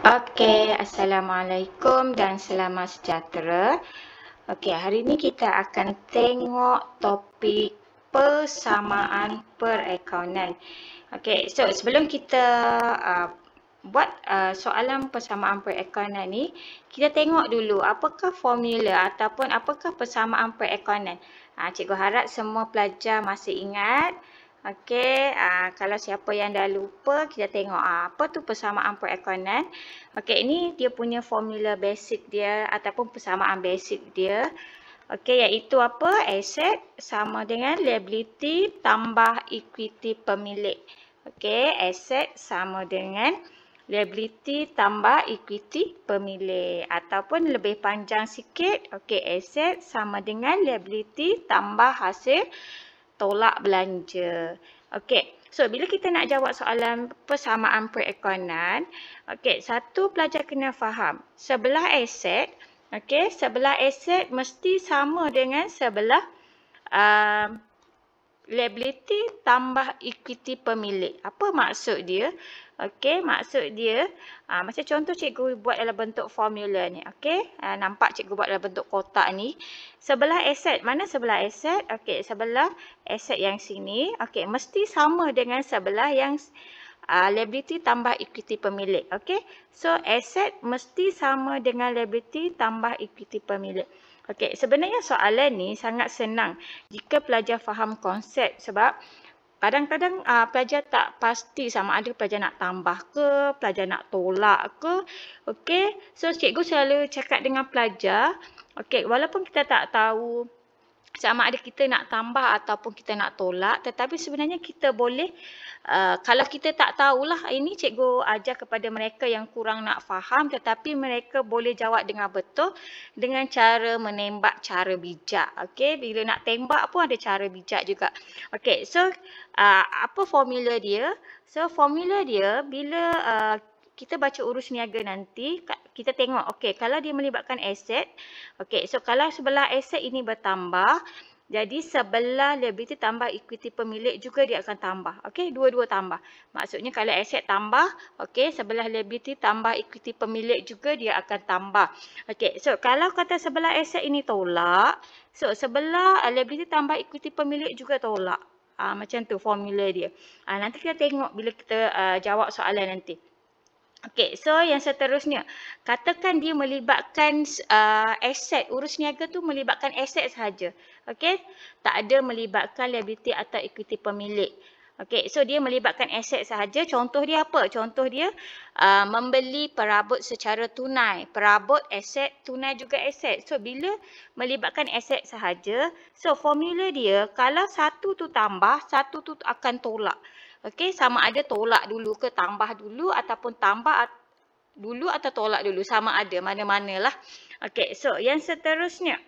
Okey, Assalamualaikum dan selamat sejahtera. Okey, hari ini kita akan tengok topik persamaan perakaunan. Okey, so sebelum kita buat soalan persamaan perakaunan ni, kita tengok dulu apakah formula ataupun apakah persamaan perakaunan. Cikgu harap semua pelajar masih ingat. Okey, kalau siapa yang dah lupa, kita tengok apa tu persamaan perakaunan. Okey, ini dia punya formula basic dia ataupun persamaan basic dia. Okey, iaitu apa? Aset sama dengan liability tambah equity pemilik. Okey, aset sama dengan liability tambah equity pemilik. Ataupun lebih panjang sikit, okey, aset sama dengan liability tambah hasil tolak belanja. Okey, so bila kita nak jawab soalan persamaan perakaunan, okey, satu pelajar kena faham, sebelah aset, okey, sebelah aset mesti sama dengan sebelah liability tambah equity pemilik. Apa maksud dia? Okey, maksud dia macam contoh cikgu buat dalam bentuk formula ni. Okey, nampak cikgu buat dalam bentuk kotak ni. Sebelah aset, mana sebelah aset? Okey, sebelah aset yang sini. Okey, mesti sama dengan sebelah yang liability tambah equity pemilik. Okey, so aset mesti sama dengan liability tambah equity pemilik. Okey, sebenarnya soalan ni sangat senang jika pelajar faham konsep, sebab kadang-kadang pelajar tak pasti sama ada pelajar nak tambah ke, pelajar nak tolak ke. Okey, so cikgu selalu cakap dengan pelajar, okey, walaupun kita tak tahu sama ada kita nak tambah ataupun kita nak tolak, tetapi sebenarnya kita boleh, kalau kita tak tahulah, ini cikgu ajar kepada mereka yang kurang nak faham, tetapi mereka boleh jawab dengan betul dengan cara menembak cara bijak. Okey, bila nak tembak pun ada cara bijak juga. Okey, so apa formula dia? So formula dia bila kita baca urus niaga nanti, kita tengok, okey, kalau dia melibatkan aset, okey, so kalau sebelah aset ini bertambah, jadi sebelah liability tambah equity pemilik juga dia akan tambah. Okey, dua-dua tambah. Maksudnya kalau aset tambah, okey, sebelah liability tambah equity pemilik juga dia akan tambah. Okey, so kalau kata sebelah aset ini tolak, so sebelah liability tambah equity pemilik juga tolak. Macam tu formula dia. Nanti kita tengok bila kita jawab soalan nanti. Okey, so yang seterusnya, katakan dia melibatkan aset, urus niaga tu melibatkan aset sahaja. Okey, tak ada melibatkan liability atau equity pemilik. Okey, so dia melibatkan aset sahaja. Contoh dia apa? Contoh dia membeli perabot secara tunai. Perabot aset, tunai juga aset. So bila melibatkan aset sahaja, so formula dia kalau satu tu tambah, satu tu akan tolak. Okey, sama ada tolak dulu ke tambah dulu ataupun tambah dulu atau tolak dulu, sama ada, mana-manalah. Okey, so yang seterusnya.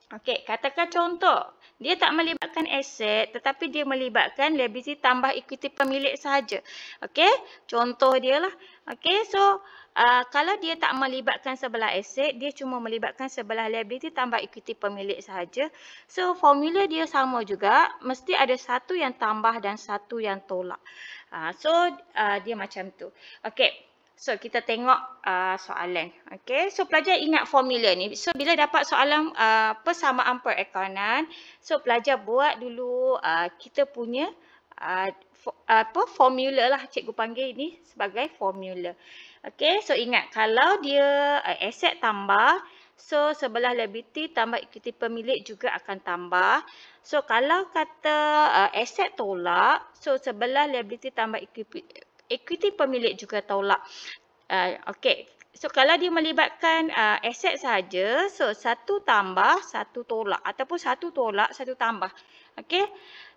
Okey, katakan contoh, dia tak melibatkan aset tetapi dia melibatkan liability tambah equity pemilik sahaja. Okey, contoh dia lah. Okey, so kalau dia tak melibatkan sebelah aset, dia cuma melibatkan sebelah liability tambah equity pemilik sahaja. So formula dia sama juga, mesti ada satu yang tambah dan satu yang tolak. So dia macam tu. Okey. So, kita tengok soalan. Okay, so pelajar ingat formula ni. So, bila dapat soalan persamaan perakaunan, so pelajar buat dulu kita punya formula lah. Cikgu panggil ini sebagai formula. Okay, so ingat kalau dia aset tambah, so sebelah liability tambah equity pemilik juga akan tambah. So, kalau kata aset tolak, so sebelah liability tambah equity pemilik juga tolak. Okey, so kalau dia melibatkan aset sahaja, so satu tambah, satu tolak ataupun satu tolak, satu tambah. Okey,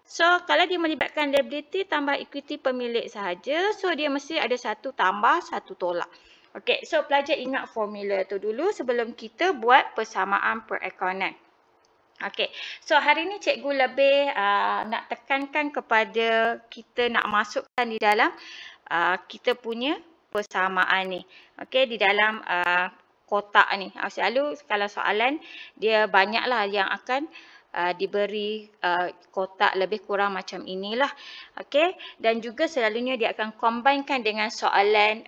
so kalau dia melibatkan liability tambah equity pemilik sahaja, so dia mesti ada satu tambah, satu tolak. Okey, so pelajar ingat formula tu dulu sebelum kita buat persamaan perakaunan. Okey, so hari ni cikgu lebih nak tekankan kepada kita nak masukkan di dalam kita punya persamaan ni. Okey, di dalam kotak ni. Selalu kalau soalan dia banyaklah yang akan diberi kotak lebih kurang macam inilah. Okey, dan juga selalunya dia akan combinekan dengan soalan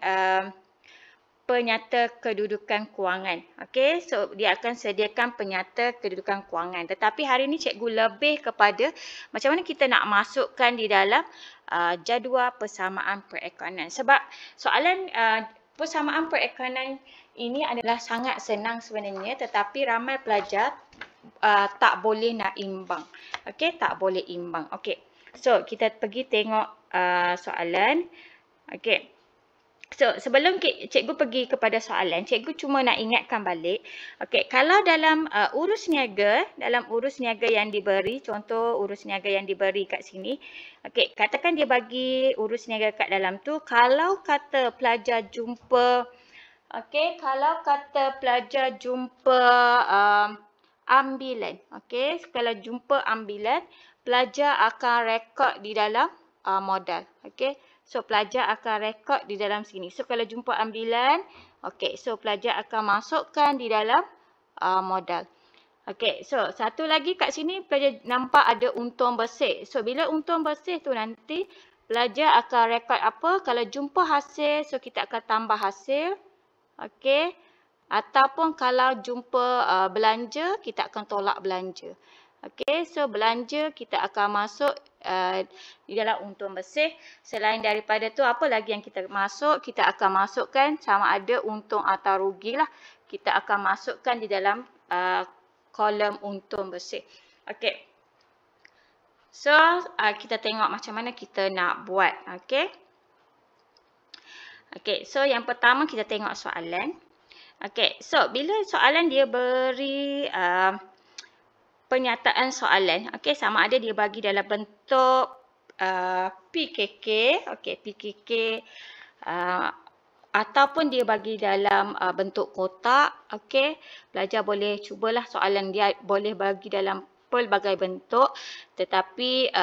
penyata kedudukan kewangan. Okey, so dia akan sediakan penyata kedudukan kewangan. Tetapi hari ini cikgu lebih kepada macam mana kita nak masukkan di dalam jadual persamaan perekonomian. Sebab soalan persamaan perekonomian ini adalah sangat senang sebenarnya, tetapi ramai pelajar tak boleh nak imbang. Okey, tak boleh imbang. Okey. So kita pergi tengok soalan. Okey. So, sebelum cikgu pergi kepada soalan, cikgu cuma nak ingatkan balik. Okey, kalau dalam urus niaga yang diberi, contoh urus niaga yang diberi kat sini. Okey, katakan dia bagi urus niaga kat dalam tu, kalau kata pelajar jumpa, okey, kalau kata pelajar jumpa ambilan. Okey, kalau jumpa ambilan, pelajar akan rekod di dalam modal. Okey. So, pelajar akan rekod di dalam sini. So, kalau jumpa ambilan, okey. So, pelajar akan masukkan di dalam modal. Okey. So, satu lagi kat sini pelajar nampak ada untung bersih. So, bila untung bersih tu nanti, pelajar akan rekod apa? Kalau jumpa hasil, so kita akan tambah hasil. Okey. Ataupun kalau jumpa belanja, kita akan tolak belanja. Okey, so belanja kita akan masuk di dalam untung bersih. Selain daripada tu, apa lagi yang kita masuk? Kita akan masukkan sama ada untung atau rugi lah. Kita akan masukkan di dalam kolom untung bersih. Okey. So, kita tengok macam mana kita nak buat. Okey. Okey, so yang pertama kita tengok soalan. Okey, so bila soalan dia beri penyataan soalan, okey, sama ada dia bagi dalam bentuk PKK, okey, PKK ataupun dia bagi dalam bentuk kotak, okey, pelajar boleh cubalah soalan dia boleh bagi dalam pelbagai bentuk, tetapi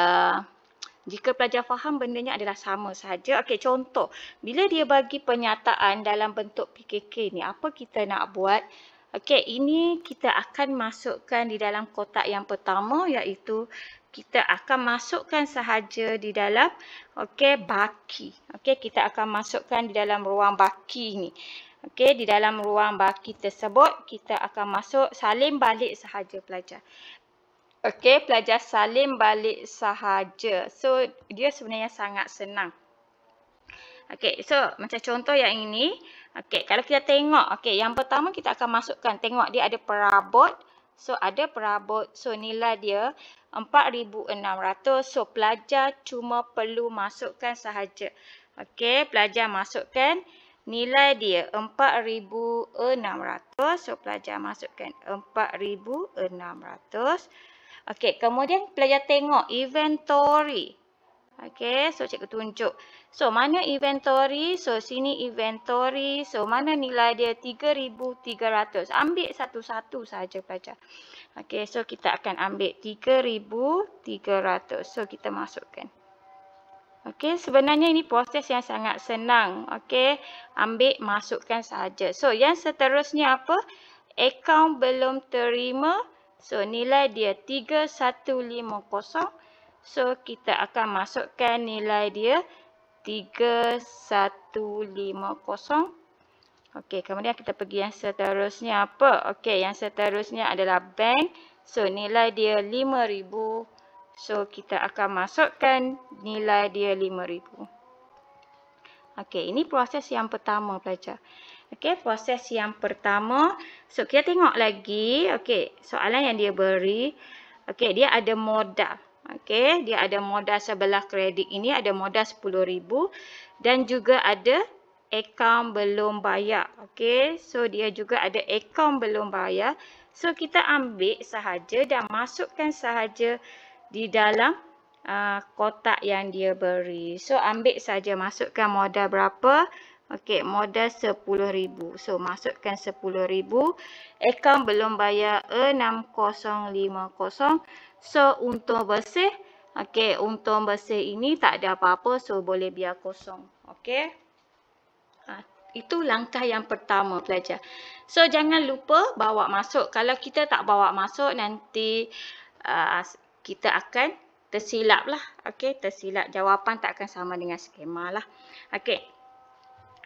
jika pelajar faham bendanya adalah sama sahaja. Okey, contoh, bila dia bagi penyataan dalam bentuk PKK ni, apa kita nak buat? Okey, ini kita akan masukkan di dalam kotak yang pertama, iaitu kita akan masukkan sahaja di dalam baki. Okey, kita akan masukkan di dalam ruang baki ni. Okey, di dalam ruang baki tersebut kita akan masuk salin balik sahaja pelajar. Okey, pelajar salin balik sahaja. So, dia sebenarnya sangat senang. Okey, so macam contoh yang ini. Okey, kalau kita tengok, okey, yang pertama kita akan masukkan, tengok dia ada perabot. So, ada perabot. So, nilai dia 4,600. So, pelajar cuma perlu masukkan sahaja. Okey, pelajar masukkan nilai dia 4,600. So, pelajar masukkan 4,600. Okey, kemudian pelajar tengok inventory. Okey, so cikgu tunjuk. So, mana inventory? So, sini inventory. So, mana nilai dia? 3,300. Ambil satu-satu sahaja pelajar. Okey, so kita akan ambil 3,300. So, kita masukkan. Okey, sebenarnya ini proses yang sangat senang. Okey, ambil, masukkan sahaja. So, yang seterusnya apa? Akaun belum terima. So, nilai dia 3,150. So, kita akan masukkan nilai dia 3,150. Okey, kemudian kita pergi yang seterusnya apa? Okey, yang seterusnya adalah bank. So, nilai dia 5,000. So, kita akan masukkan nilai dia 5,000. Okey, ini proses yang pertama pelajar. Okey, proses yang pertama. So, kita tengok lagi. Okey, soalan yang dia beri. Okey, dia ada modal. Okey, dia ada modal sebelah kredit ini. Ada modal 10,000. Dan juga ada akaun belum bayar. Okey, so dia juga ada akaun belum bayar. So, kita ambil sahaja dan masukkan sahaja di dalam kotak yang dia beri. So, ambil saja, masukkan modal berapa? Okey, modal 10,000. So, masukkan 10,000. Akaun belum bayar 6050. So, untung bersih. Okey, untung bersih ini tak ada apa-apa. So, boleh biar kosong. Okey. Itu langkah yang pertama pelajar. So, jangan lupa bawa masuk. Kalau kita tak bawa masuk, nanti kita akan tersilap lah. Okey, tersilap. Jawapan tak akan sama dengan skema lah. Okey.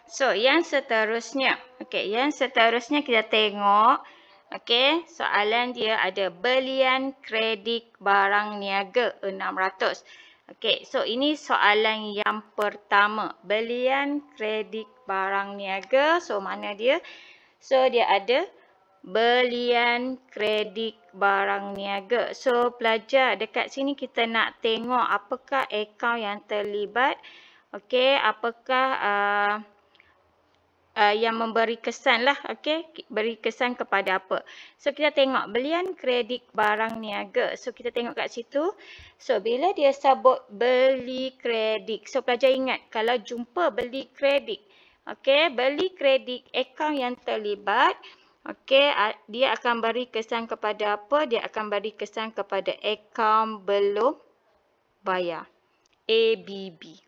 So, yang seterusnya. Okey, yang seterusnya kita tengok. Okey, soalan dia ada belian kredit barang niaga 600. Okey, so ini soalan yang pertama. Belian kredit barang niaga. So, mana dia? So, dia ada belian kredit barang niaga. So, pelajar dekat sini kita nak tengok apakah akaun yang terlibat. Okey, apakah yang memberi kesan lah, okey, beri kesan kepada apa. So kita tengok belian kredit barang niaga. So kita tengok kat situ. So bila dia sebut beli kredit. So pelajar ingat kalau jumpa beli kredit, okey, beli kredit akaun yang terlibat, okey, dia akan beri kesan kepada apa? Dia akan beri kesan kepada akaun belum bayar. ABB.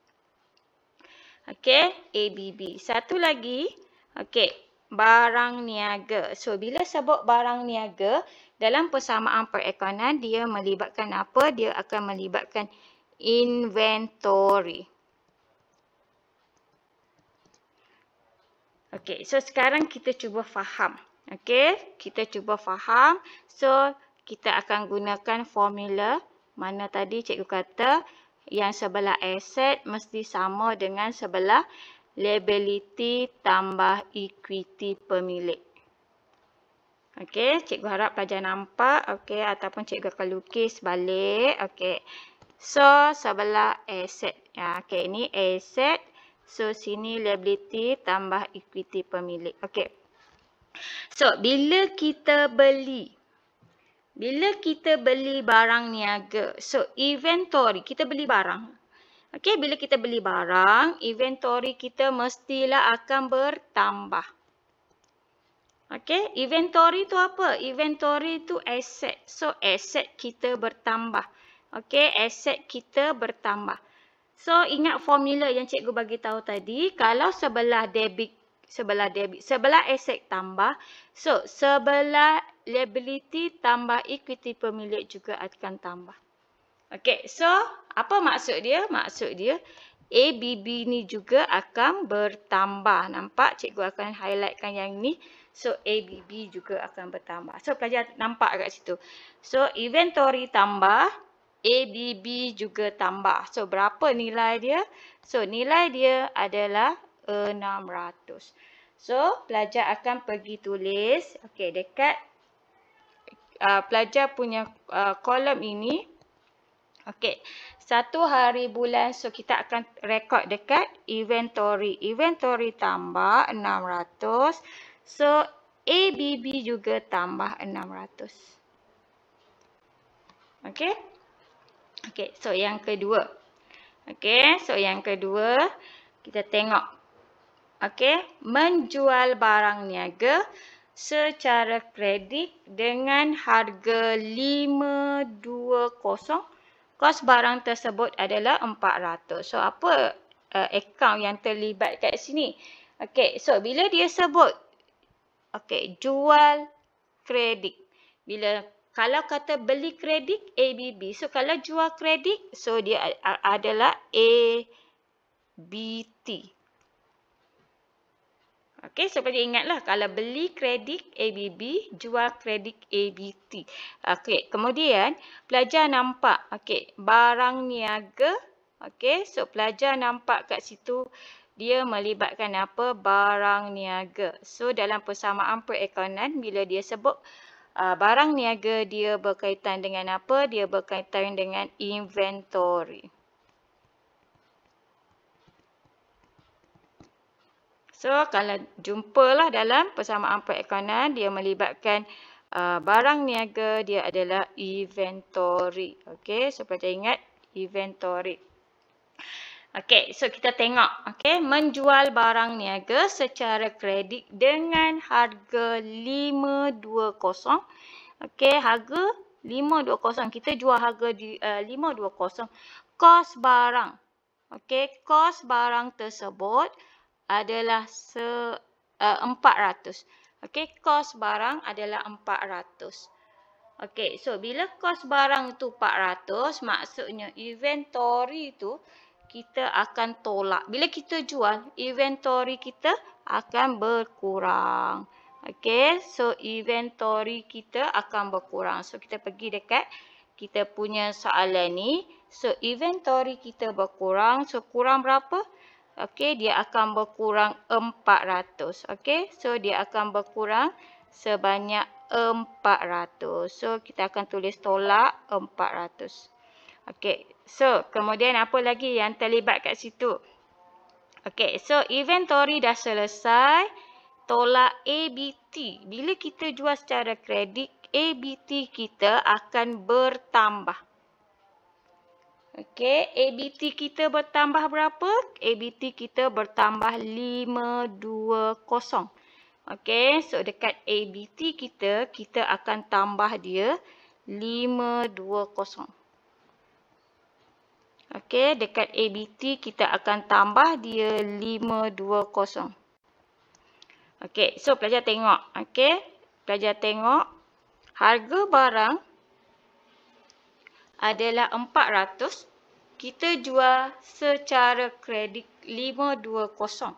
Okey, ABB. Satu lagi, okey, barang niaga. So, bila sebut barang niaga, dalam persamaan perakaunan, dia melibatkan apa? Dia akan melibatkan inventory. Okey, so sekarang kita cuba faham. Okey, kita cuba faham. So, kita akan gunakan formula mana tadi cikgu kata yang sebelah aset mesti sama dengan sebelah liability tambah equity pemilik. Okey, cikgu harap pelajar nampak. Okey, ataupun cikgu akan lukis balik. Okey. So, sebelah aset. Ya, okey, ini aset. So, sini liability tambah equity pemilik. Okey. So, bila kita beli barang niaga, so inventory, kita beli barang. Okey, bila kita beli barang, inventory kita mestilah akan bertambah. Okey, inventory tu apa? Inventory tu aset. So, aset kita bertambah. Okey, aset kita bertambah. So, ingat formula yang cikgu bagi tahu tadi, kalau sebelah aset tambah, so sebelah liability tambah equity pemilik juga akan tambah. Okey, so apa maksud dia? Maksud dia ABB ni juga akan bertambah. Nampak? Cikgu akan highlightkan yang ni. So, ABB juga akan bertambah. So, pelajar nampak kat situ. So, inventory tambah, ABB juga tambah. So, berapa nilai dia? So, nilai dia adalah 600. So, pelajar akan pergi tulis. Okey, dekat pelajar punya kolom ini. Okey, 1 hari bulan. So, kita akan rekod dekat inventory. Inventory tambah 600. So, ABB juga tambah 600. Okey. Okey, so yang kedua. Okey, so yang kedua kita tengok. Okey, menjual barang niaga secara kredit dengan harga 520. Kos barang tersebut adalah 400. So, apa akaun yang terlibat kat sini? Okey, so bila dia sebut, okey, jual kredit. Kalau kata beli kredit, ABB. So, kalau jual kredit, so dia adalah ABT. Okey, seperti ingatlah kalau beli kredit ABB, jual kredit ABT. Okey, kemudian pelajar nampak, okey, barang niaga. Okey, so pelajar nampak kat situ dia melibatkan apa? Barang niaga. So, dalam persamaan perakaunan bila dia sebut barang niaga, dia berkaitan dengan apa? Dia berkaitan dengan inventory. So, kalau jumpalah dalam persamaan perakaunan, dia melibatkan barang niaga, dia adalah inventory. Okey, so pelajar ingat inventory. Okey, so kita tengok. Okey, menjual barang niaga secara kredit dengan harga 520. Okey, harga 520. Kita jual harga di 520. Kos barang. Okey, kos barang tersebut adalah 400. Okey, kos barang adalah 400. Okey, so bila kos barang tu 400, maksudnya inventory tu kita akan tolak. Bila kita jual, inventory kita akan berkurang. Okey, so inventory kita akan berkurang. So kita pergi dekat kita punya soalan ni. So inventory kita berkurang. So kurang berapa? Okey, dia akan berkurang 400. Okey, so dia akan berkurang sebanyak 400. So kita akan tulis tolak 400. Okey, so kemudian apa lagi yang terlibat kat situ? Okey, so inventory dah selesai. Tolak ABT. Bila kita jual secara kredit, ABT kita akan bertambah. Okey, ABT kita bertambah berapa? ABT kita bertambah 520. Okey, so dekat ABT kita, kita akan tambah dia 520. Okey, dekat ABT kita akan tambah dia 520. Okey, so pelajar tengok. Okey, pelajar tengok. Harga barang adalah 400. Kita jual secara kredit 520.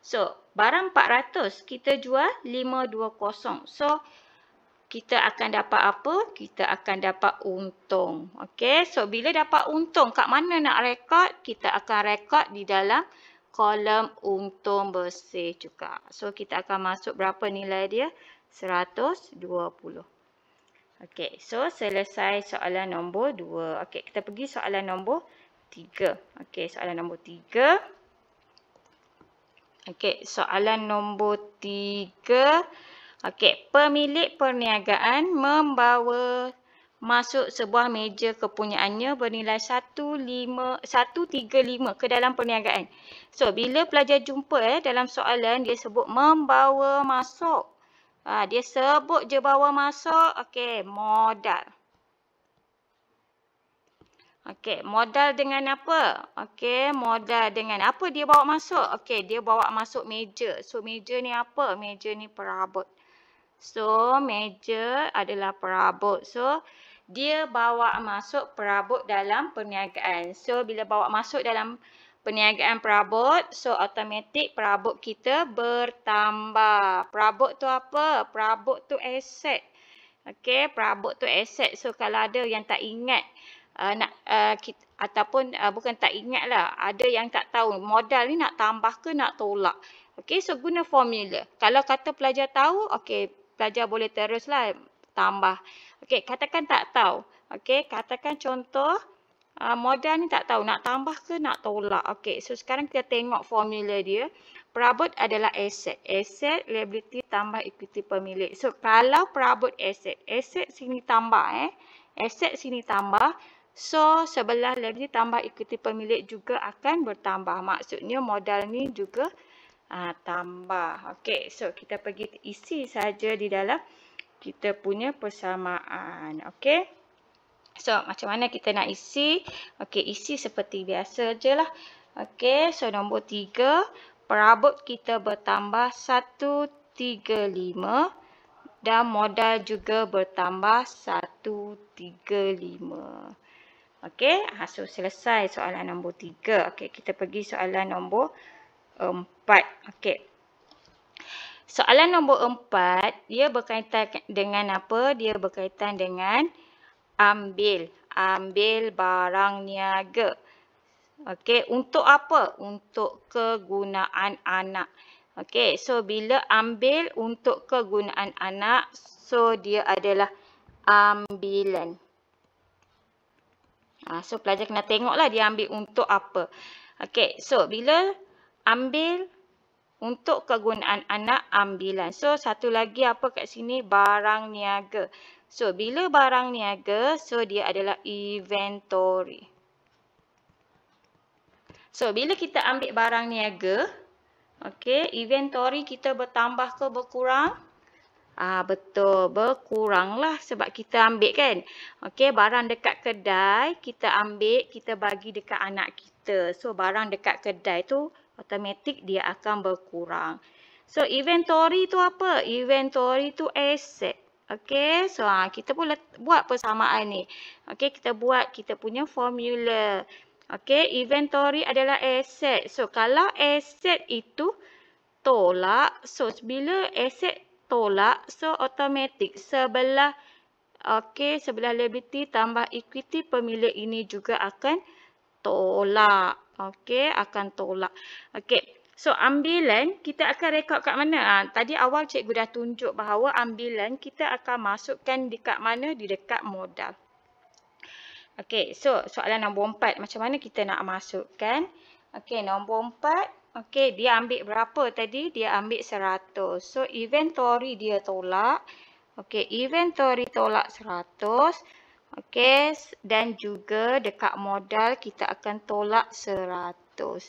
So, barang 400, kita jual 520. So, kita akan dapat apa? Kita akan dapat untung. Okey, so bila dapat untung, kat mana nak rekod? Kita akan rekod di dalam kolom untung bersih juga. So, kita akan masuk berapa nilai dia? 120. Okey, so selesai soalan nombor 2. Okey, kita pergi soalan nombor 3. Okey, soalan nombor 3. Okey, soalan nombor 3. Okey, pemilik perniagaan membawa masuk sebuah meja kepunyaannya bernilai 135 ke dalam perniagaan. So, bila pelajar jumpa dalam soalan, dia sebut membawa masuk. Dia sebut je bawa masuk. Okey, modal. Okey, modal dengan apa? Okey, modal dengan apa dia bawa masuk? Okey, dia bawa masuk meja. So, meja ni apa? Meja ni perabot. So, meja adalah perabot. So, dia bawa masuk perabot dalam perniagaan. So, bila bawa masuk dalam perniagaan perabot, so automatik perabot kita bertambah. Perabot tu apa? Perabot tu aset. Okey, perabot tu aset. So, kalau ada yang tak ingat, bukan tak ingat lah, ada yang tak tahu modal ni nak tambah ke nak tolak. Okey, so guna formula. Kalau kata pelajar tahu, okey, pelajar boleh teruslah tambah. Okey, katakan tak tahu. Okey, katakan contoh modal ni tak tahu nak tambah ke nak tolak. Okey, so sekarang kita tengok formula dia. Perabot adalah aset. Aset, liability tambah equity pemilik. So, kalau perabot aset, aset sini tambah aset sini tambah. So, sebelah liability tambah equity pemilik juga akan bertambah. Maksudnya modal ni juga tambah. Okey, so kita pergi isi saja di dalam kita punya persamaan. Okey. So, macam mana kita nak isi? Okey, isi seperti biasa je lah. Okey, so nombor 3. Perabot kita bertambah 135 dan modal juga bertambah 135. Okey, so selesai soalan nombor 3. Okey, kita pergi soalan nombor 4. Okey. Soalan nombor 4, dia berkaitan dengan apa? Dia berkaitan dengan ambil barang niaga. Okey, untuk apa? Untuk kegunaan anak. Okey, so bila ambil untuk kegunaan anak, so dia adalah ambilan. So pelajar kena tengoklah dia ambil untuk apa. Okey, so bila ambil untuk kegunaan anak, ambilan. So satu lagi apa kat sini? Barang niaga. So, bila barang niaga, so dia adalah inventory. So, bila kita ambil barang niaga, okey, inventory kita bertambah ke berkurang? Betul, berkuranglah sebab kita ambil kan. Okey, barang dekat kedai, kita ambil, kita bagi dekat anak kita. So, barang dekat kedai tu, automatik dia akan berkurang. So, inventory tu apa? Inventory tu aset. Okey, so kita boleh buat persamaan ni. Okey, kita buat kita punya formula. Okey, inventory adalah aset. So, kalau aset itu tolak, so bila aset tolak, so automatik sebelah sebelah liability tambah equity pemilik ini juga akan tolak. Okey, akan tolak. Okey. So, ambilan kita akan rekod kat mana? Tadi awal cikgu dah tunjuk bahawa ambilan kita akan masukkan dekat mana? Di dekat modal. Okey, so soalan nombor 4. Macam mana kita nak masukkan? Okey, nombor 4. Okey, dia ambil berapa tadi? Dia ambil 100. So, inventory dia tolak. Okey, inventory tolak 100. Okey, dan juga dekat modal kita akan tolak 100.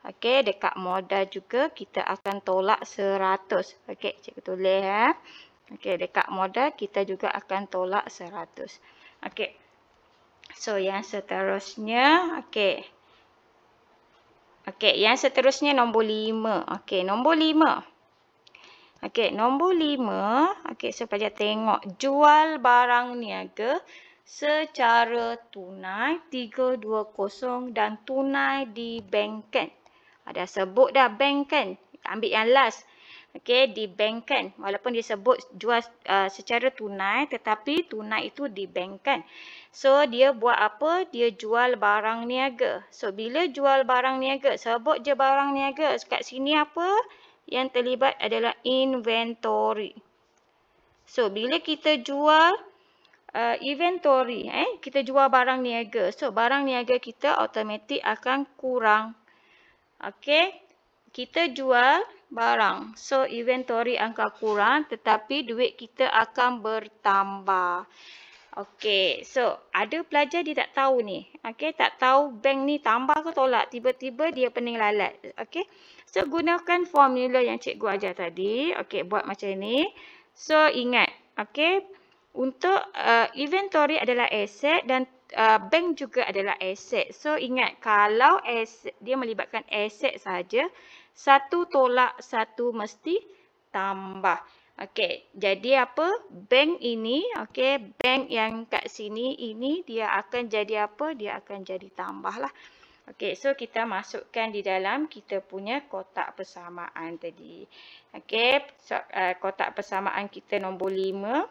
Okey, dekat modal juga kita akan tolak 100. Okey, cikgu tulis ya. Okey, dekat modal kita juga akan tolak 100. Okey. So, yang seterusnya, okey. Okey, yang seterusnya nombor 5. Okey, nombor 5. Okey, nombor 5. Okey, so pelajar tengok. Jual barang niaga secara tunai 320 dan tunai dibankkan. Ada sebut dah bank kan? Ambil yang last. Okey, dibankkan. Walaupun dia sebut jual secara tunai, tetapi tunai itu dibankkan. So, dia buat apa? Dia jual barang niaga. So, bila jual barang niaga, sebut je barang niaga. Kat sini apa? Yang terlibat adalah inventory. So, bila kita jual inventory, kita jual barang niaga. So, barang niaga kita automatik akan kurang. Okey, kita jual barang. So, inventory akan kurang tetapi duit kita akan bertambah. Okey, so ada pelajar dia tak tahu ni. Okey, tak tahu bank ni tambah ke tolak. Tiba-tiba dia pening lalat. Okey, so gunakan formula yang cikgu ajar tadi. Okey, buat macam ni. So, ingat. Okey, untuk inventory adalah aset dan bank juga adalah aset. So, ingat kalau aset, dia melibatkan aset saja, satu tolak satu mesti tambah. Okey, jadi apa? Bank ini, okey, bank yang kat sini ini dia akan jadi apa? Dia akan jadi tambah lah. Okey, so kita masukkan di dalam kita punya kotak persamaan tadi. Okey, so, kotak persamaan kita nombor 5.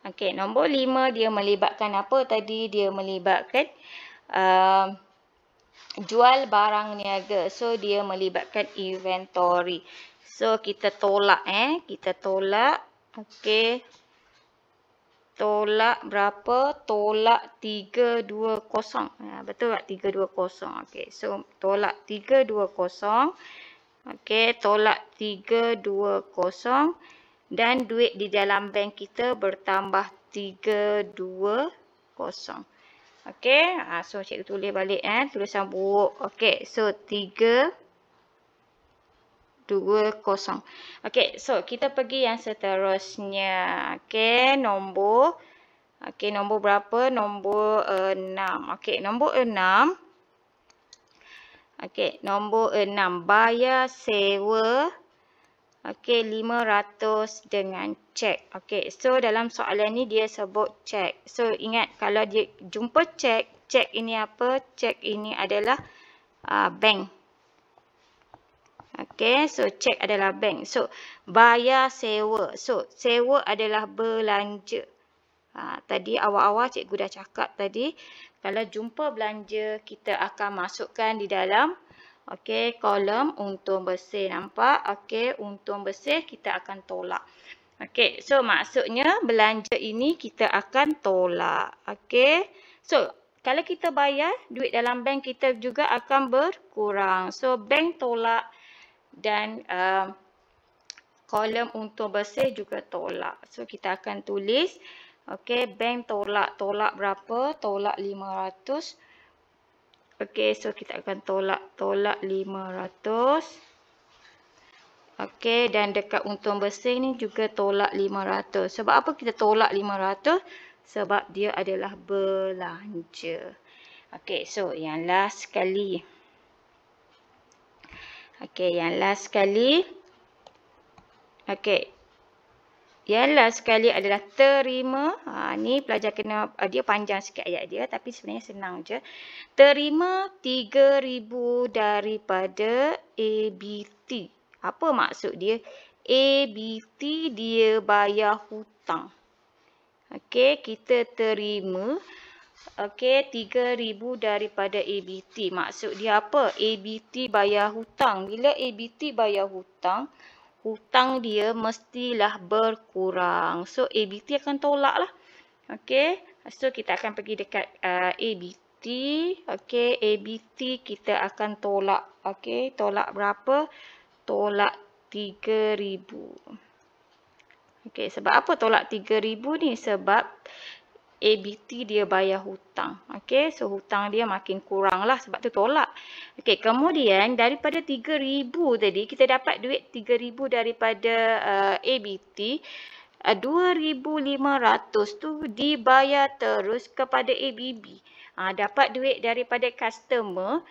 Okey, nombor 5 dia melibatkan apa tadi? Dia melibatkan jual barang niaga. So, dia melibatkan inventory. So, kita tolak kita tolak. Okey. Tolak berapa? Tolak 320. Betul tak? 320. Okey. So, tolak 320. Okey. Tolak 320. Dan duit di dalam bank kita bertambah 320. Okey. So, cikgu tulis balik tulisan buruk. Okey. So, 320. Okey, so kita pergi yang seterusnya. Okey, nombor berapa? Nombor 6. Okey, nombor 6. Okey, nombor 6 bayar sewa 500 dengan cek. Okey, so dalam soalan ni dia sebut cek. So ingat kalau dia jumpa cek, cek ini apa? Cek ini adalah bank. Okey, so cek adalah bank. So, bayar sewa. So, sewa adalah belanja. Tadi awal-awal cikgu dah cakap tadi, kalau jumpa belanja, kita akan masukkan di dalam kolom untung bersih. Nampak? Okey, untung bersih kita akan tolak. Okey, so maksudnya belanja ini kita akan tolak. Okey, so kalau kita bayar, duit dalam bank kita juga akan berkurang. So, bank tolak. Dan kolom untung bersih juga tolak. So, kita akan tulis. Okey, bank tolak. Tolak berapa? Tolak 500. Okey, so kita akan tolak 500. Okey, dan dekat untung bersih ni juga tolak 500. Sebab apa kita tolak 500? Sebab dia adalah belanja. Okey, so yang last sekali. Okey, yang last sekali. Okey. Yang last sekali adalah terima. Ni pelajar kena, dia panjang sikit ayat dia tapi sebenarnya senang je. Terima 3,000 daripada ABT. Apa maksud dia? ABT dia bayar hutang. Okey, kita terima 3,000 daripada ABT. Maksud dia apa? ABT bayar hutang. Bila ABT bayar hutang, hutang dia mestilah berkurang. So, ABT akan tolak lah. Okey. So, kita akan pergi dekat ABT. Okey, ABT kita akan tolak. Okey, tolak berapa? Tolak 3,000. Okey, sebab apa tolak 3,000 ni? Sebab ABT dia bayar hutang. Okey, so hutang dia makin kurang lah sebab tu tolak. Okey, kemudian daripada 3,000 tadi kita dapat duit 3,000 daripada ABT. 2,500 tu dibayar terus kepada ABB. Dapat duit daripada customer.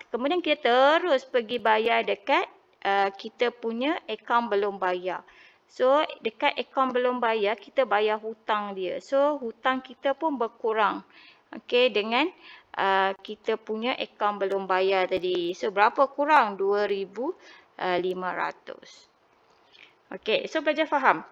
Kemudian kita terus pergi bayar dekat kita punya akaun belum bayar. So, dekat akaun belum bayar, kita bayar hutang dia. So, hutang kita pun berkurang. Okey, dengan kita punya akaun belum bayar tadi. So, berapa kurang? 2,500. Okey, so pelajar faham?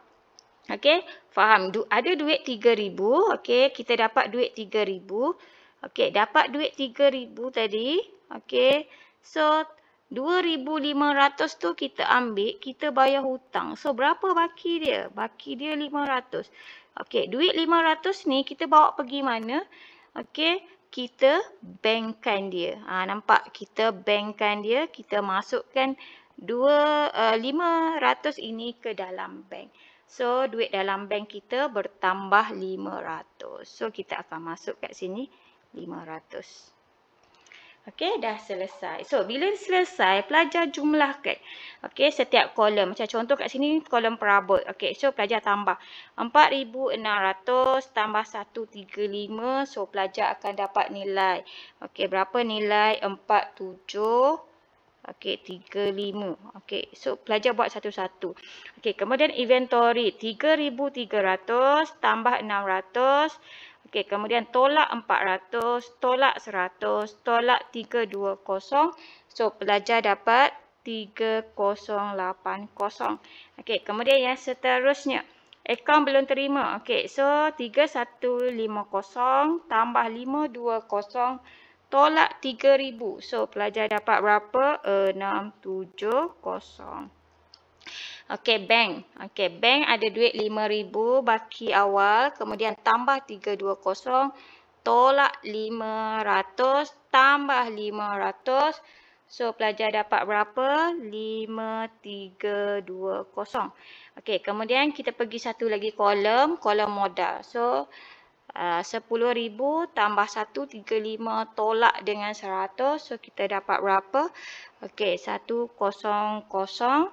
Okey, faham. Ada duit 3,000. Okey, kita dapat duit 3,000. Okey, dapat duit 3,000 tadi. Okey, so 2,500 tu kita ambil, kita bayar hutang. So, berapa baki dia? Baki dia 500. Okey, duit 500 ni kita bawa pergi mana? Okey, kita bankkan dia. Nampak? Kita bankkan dia, kita masukkan 500 ini ke dalam bank. So, duit dalam bank kita bertambah 500. So, kita akan masuk kat sini 500. Okey, dah selesai. So, bila selesai, pelajar jumlahkan. Okey, setiap kolom. Macam contoh kat sini, kolom perabot. Okey, so pelajar tambah. 4,600 tambah 135. So, pelajar akan dapat nilai. Okey, berapa nilai? 47. Okey, 35. Okey, so pelajar buat satu-satu. Okey, kemudian inventory. 3,300 tambah 600. Okey, kemudian tolak 400, tolak 100, tolak 320. So, pelajar dapat 3080. Okey, kemudian yang seterusnya. Akaun belum terima. Okey, so 3150 tambah 520 tolak 3,000. So, pelajar dapat berapa? 670. Okey, bank. Okey, bank ada duit 5,000 baki awal. Kemudian tambah 320. Tolak 500. Tambah 500. So, pelajar dapat berapa? 5,320. Okey, kemudian kita pergi satu lagi kolom. Kolom modal. So, 10,000 tambah 135 tolak dengan 100. So, kita dapat berapa? Okey, 100.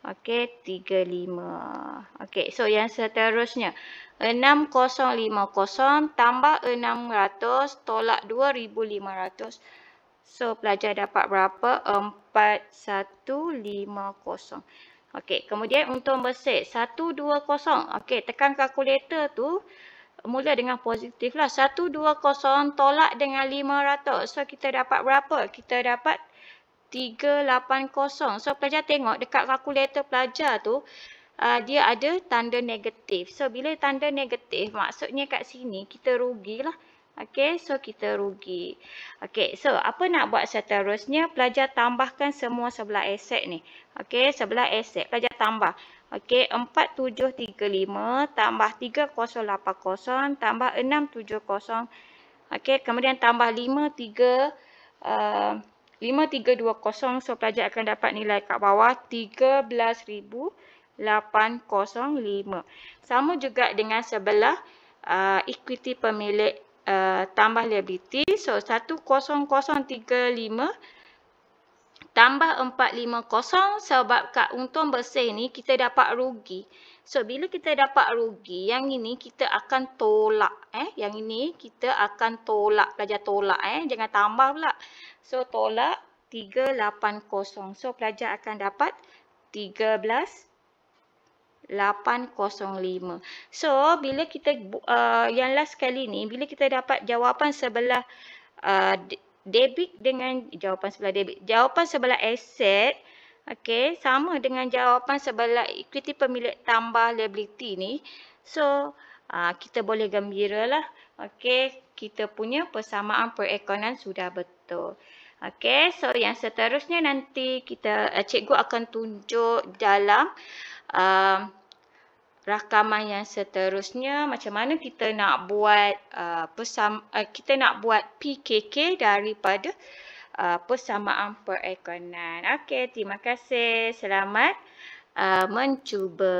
Okey, 35. Okey, so yang seterusnya. 6050 tambah 600 tolak 2,500. So, pelajar dapat berapa? 4150. Okey, kemudian untung bersih. 120. Okey, tekan kalkulator tu. Mula dengan positif lah. 120 tolak dengan 500. So, kita dapat berapa? Kita dapat 380. So, pelajar tengok dekat kalkulator pelajar tu, dia ada tanda negatif. So, bila tanda negatif, maksudnya kat sini kita rugilah. Okey, so kita rugi. Okey, so apa nak buat seterusnya? Pelajar tambahkan semua sebelah aset ni. Okey, sebelah aset pelajar tambah. Okey, 4735 tambah 3080 tambah 670. Okey, kemudian tambah 5320. So, pelajar akan dapat nilai kat bawah 13,805. Sama juga dengan sebelah equity pemilik tambah liability. So, 10035 tambah 450 sebab kat untung bersih ni kita dapat rugi. So, bila kita dapat rugi, yang ini kita akan tolak. Yang ini kita akan tolak. Pelajar tolak. Jangan tambah pula. So, tolak 380. So, pelajar akan dapat 13,805. 805. So, bila kita yang last kali ni, bila kita dapat jawapan sebelah debit dengan jawapan sebelah aset, okey, sama dengan jawapan sebelah equity pemilik tambah liability ni. So, kita boleh gembira lah. Okey, kita punya persamaan perekonomian sudah betul. Okey, so yang seterusnya nanti cikgu akan tunjuk dalam rakaman yang seterusnya macam mana kita nak buat PKK daripada persamaan perekonomian. Okey, terima kasih. Selamat mencuba.